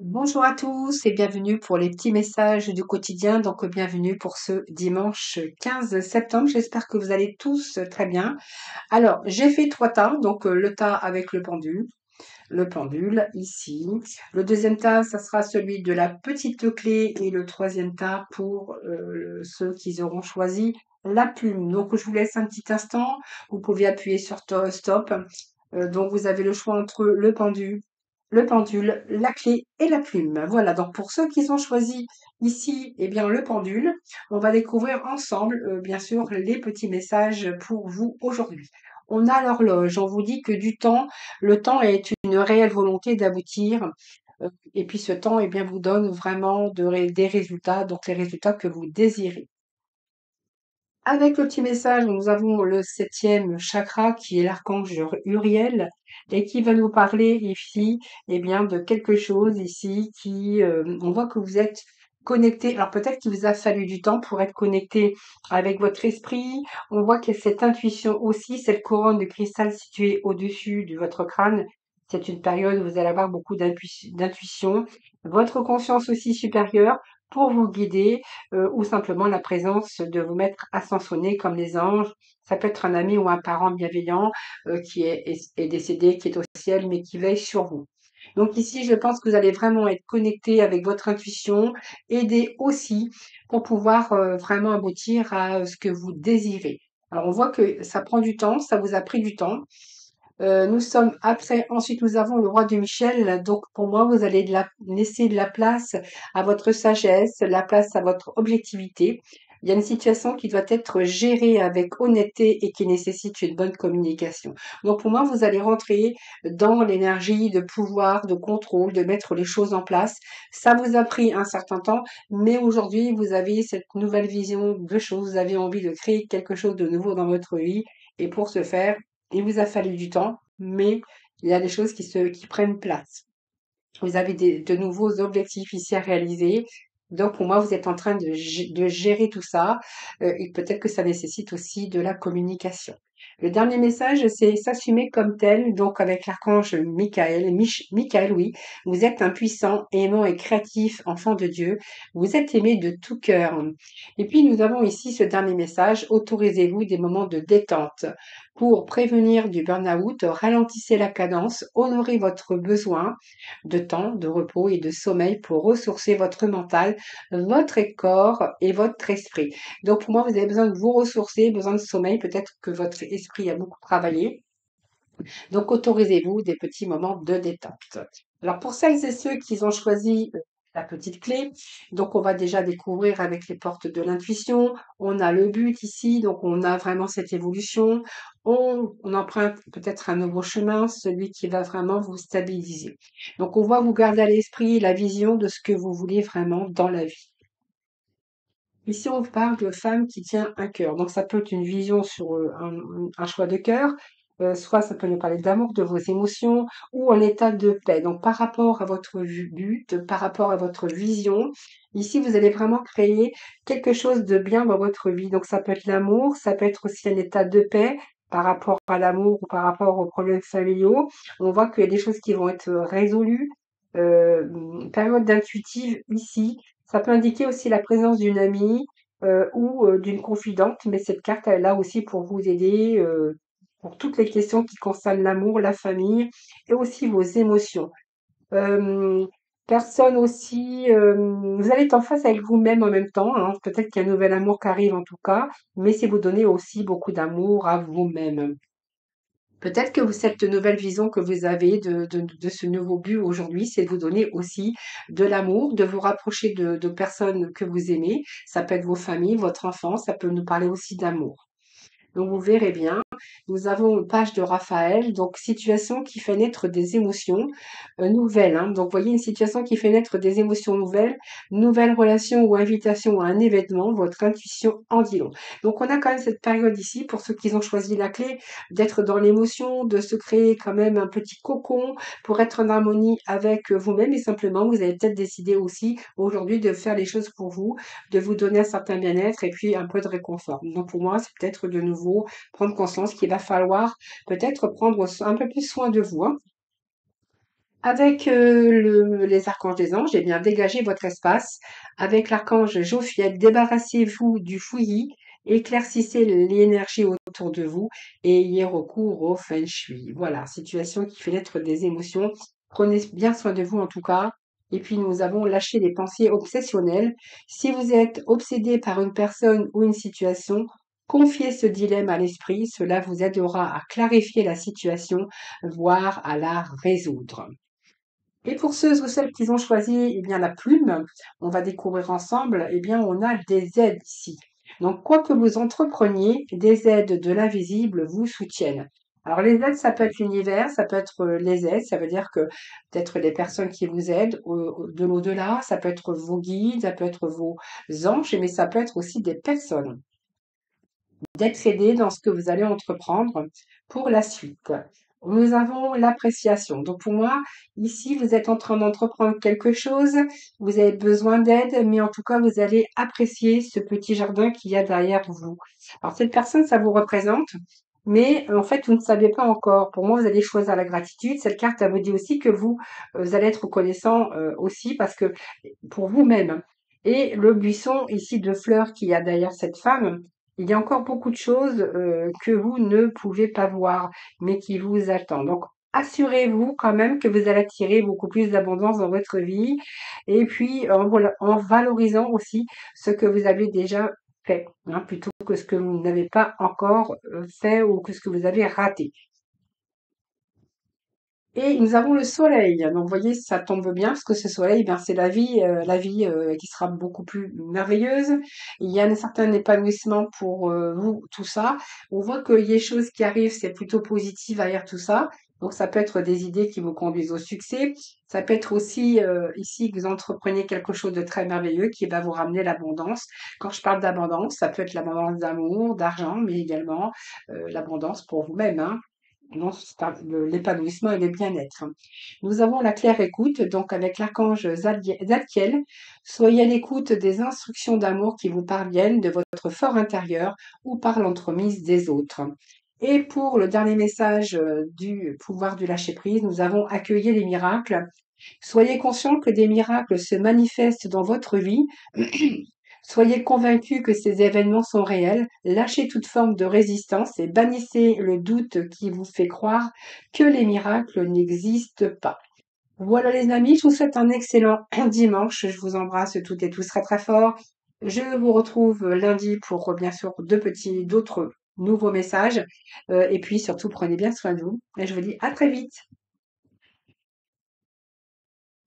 Bonjour à tous et bienvenue pour les petits messages du quotidien. Donc, bienvenue pour ce dimanche 15 septembre. J'espère que vous allez tous très bien. Alors, j'ai fait 3 tas. Donc, le tas avec le pendule ici. Le deuxième tas, ça sera celui de la petite clé et le troisième tas pour ceux qui auront choisi la plume. Donc, je vous laisse un petit instant. Vous pouvez appuyer sur stop. Donc, vous avez le choix entre le pendule, la clé et la plume. Voilà, donc pour ceux qui ont choisi ici, eh bien, le pendule, on va découvrir ensemble, bien sûr, les petits messages pour vous aujourd'hui. On a l'horloge, on vous dit que le temps est une réelle volonté d'aboutir. Et puis ce temps, eh bien, vous donne vraiment des résultats, donc les résultats que vous désirez. Avec le petit message, nous avons le septième chakra qui est l'archange Uriel et qui va nous parler ici, eh bien, de quelque chose ici on voit que vous êtes connecté. Alors peut-être qu'il vous a fallu du temps pour être connecté avec votre esprit. On voit qu'il y a cette intuition aussi, cette couronne de cristal située au-dessus de votre crâne. C'est une période où vous allez avoir beaucoup d'intuition. Votre conscience aussi supérieure pour vous guider ou simplement la présence de vous mettre ascensionné comme les anges. Ça peut être un ami ou un parent bienveillant qui est décédé, qui est au ciel, mais qui veille sur vous. Donc ici, je pense que vous allez vraiment être connecté avec votre intuition, aider aussi pour pouvoir vraiment aboutir à ce que vous désirez. Alors on voit que ça prend du temps, ça vous a pris du temps. Nous sommes après, ensuite nous avons le roi de Michel. Donc pour moi, vous allez laisser de la place à votre sagesse, la place à votre objectivité. Il y a une situation qui doit être gérée avec honnêteté et qui nécessite une bonne communication. Donc pour moi, vous allez rentrer dans l'énergie de pouvoir, de contrôle, de mettre les choses en place. Ça vous a pris un certain temps, mais aujourd'hui, vous avez cette nouvelle vision de choses. Vous avez envie de créer quelque chose de nouveau dans votre vie. Et pour ce faire, il vous a fallu du temps, mais il y a des choses qui prennent place. Vous avez de nouveaux objectifs ici à réaliser. Donc, pour moi, vous êtes en train de gérer tout ça et peut-être que ça nécessite aussi de la communication. Le dernier message, c'est s'assumer comme tel, donc avec l'archange Michael, oui. Vous êtes un puissant, aimant et créatif enfant de Dieu. Vous êtes aimé de tout cœur. Et puis, nous avons ici ce dernier message. Autorisez-vous des moments de détente. Pour prévenir du burn-out, ralentissez la cadence, honorez votre besoin de temps, de repos et de sommeil pour ressourcer votre mental, votre corps et votre esprit. Donc pour moi, vous avez besoin de vous ressourcer, besoin de sommeil, peut-être que votre esprit a beaucoup travaillé. Donc autorisez-vous des petits moments de détente. Alors pour celles et ceux qui ont choisi la petite clé, donc on va déjà découvrir avec les portes de l'intuition, on a le but ici, donc on a vraiment cette évolution, on emprunte peut-être un nouveau chemin, celui qui va vraiment vous stabiliser. Donc on va vous garder à l'esprit la vision de ce que vous voulez vraiment dans la vie. Ici, on parle de femme qui tient un cœur. Donc, ça peut être une vision sur un choix de cœur, soit ça peut nous parler d'amour, de vos émotions, ou un état de paix. Donc, par rapport à votre but, par rapport à votre vision, ici, vous allez vraiment créer quelque chose de bien dans votre vie. Donc, ça peut être l'amour, ça peut être aussi un état de paix par rapport à l'amour ou par rapport aux problèmes familiaux. On voit qu'il y a des choses qui vont être résolues. Période d'intuitive ici, ça peut indiquer aussi la présence d'une amie ou d'une confidente, mais cette carte elle est là aussi pour vous aider pour toutes les questions qui concernent l'amour, la famille et aussi vos émotions. Euh, Personne aussi, vous allez être en face avec vous-même en même temps, hein. Peut-être qu'il y a un nouvel amour qui arrive en tout cas, mais c'est vous donner aussi beaucoup d'amour à vous-même. Peut-être que cette nouvelle vision que vous avez de ce nouveau but aujourd'hui, c'est de vous donner aussi de l'amour, de vous rapprocher de personnes que vous aimez. Ça peut être vos familles, votre enfant, ça peut nous parler aussi d'amour. Donc vous verrez bien, nous avons une page de Raphaël, donc situation qui fait naître des émotions nouvelles, hein. Donc vous voyez une situation qui fait naître des émotions nouvelles, nouvelle relation ou invitation à un événement, votre intuition en dit long. Donc on a quand même cette période ici, pour ceux qui ont choisi la clé, d'être dans l'émotion, de se créer quand même un petit cocon pour être en harmonie avec vous-même et simplement vous avez peut-être décidé aussi aujourd'hui de faire les choses pour vous, de vous donner un certain bien-être et puis un peu de réconfort. Donc pour moi, c'est peut-être de nouveau prendre conscience qu'il va falloir peut-être prendre un peu plus soin de vous, hein. Avec les archanges des anges, eh bien, dégagez votre espace. Avec l'archange Jophiel, débarrassez-vous du fouillis, éclaircissez l'énergie autour de vous et ayez recours au feng shui. Voilà, situation qui fait naître des émotions. Prenez bien soin de vous en tout cas. Et puis nous avons lâché les pensées obsessionnelles. Si vous êtes obsédé par une personne ou une situation, confiez ce dilemme à l'esprit. Cela vous aidera à clarifier la situation, voire à la résoudre. Et pour ceux ou celles qui ont choisi eh bien, la plume, on va découvrir ensemble, eh bien, on a des aides ici. Donc, quoi que vous entrepreniez, des aides de l'invisible vous soutiennent. Alors, les aides, ça peut être l'univers, ça peut être les aides, ça veut dire que peut-être les personnes qui vous aident de l'au-delà, ça peut être vos guides, ça peut être vos anges, mais ça peut être aussi des personnes d'être aidé dans ce que vous allez entreprendre pour la suite. Nous avons l'appréciation. Donc pour moi, ici, vous êtes en train d'entreprendre quelque chose, vous avez besoin d'aide, mais en tout cas, vous allez apprécier ce petit jardin qu'il y a derrière vous. Alors cette personne, ça vous représente, mais en fait, vous ne savez pas encore. Pour moi, vous allez choisir la gratitude. Cette carte, elle vous dit aussi que vous allez être reconnaissant aussi parce que pour vous-même. Et le buisson ici de fleurs qu'il y a derrière cette femme, il y a encore beaucoup de choses que vous ne pouvez pas voir, mais qui vous attendent. Donc, assurez-vous quand même que vous allez attirer beaucoup plus d'abondance dans votre vie. Et puis, en valorisant aussi ce que vous avez déjà fait, hein, plutôt que ce que vous n'avez pas encore fait ou que ce que vous avez raté. Et nous avons le soleil. Donc, vous voyez, ça tombe bien parce que ce soleil, ben, c'est la vie qui sera beaucoup plus merveilleuse. Il y a un certain épanouissement pour vous, tout ça. On voit qu'il y a des choses qui arrivent, c'est plutôt positif derrière tout ça. Donc, ça peut être des idées qui vous conduisent au succès. Ça peut être aussi ici que vous entreprenez quelque chose de très merveilleux qui va vous ramener l'abondance. Quand je parle d'abondance, ça peut être l'abondance d'amour, d'argent, mais également l'abondance pour vous-même, hein. Non, l'épanouissement et le bien-être. Nous avons la claire écoute, donc avec l'archange Zadkiel. Soyez à l'écoute des instructions d'amour qui vous parviennent de votre fort intérieur ou par l'entremise des autres. Et pour le dernier message du pouvoir du lâcher-prise, nous avons accueilli les miracles. Soyez conscient que des miracles se manifestent dans votre vie. Soyez convaincus que ces événements sont réels, lâchez toute forme de résistance et bannissez le doute qui vous fait croire que les miracles n'existent pas. Voilà les amis, je vous souhaite un excellent dimanche. Je vous embrasse toutes et tous très très fort. Je vous retrouve lundi pour bien sûr d'autres nouveaux messages. Et puis surtout, prenez bien soin de vous. Et je vous dis à très vite.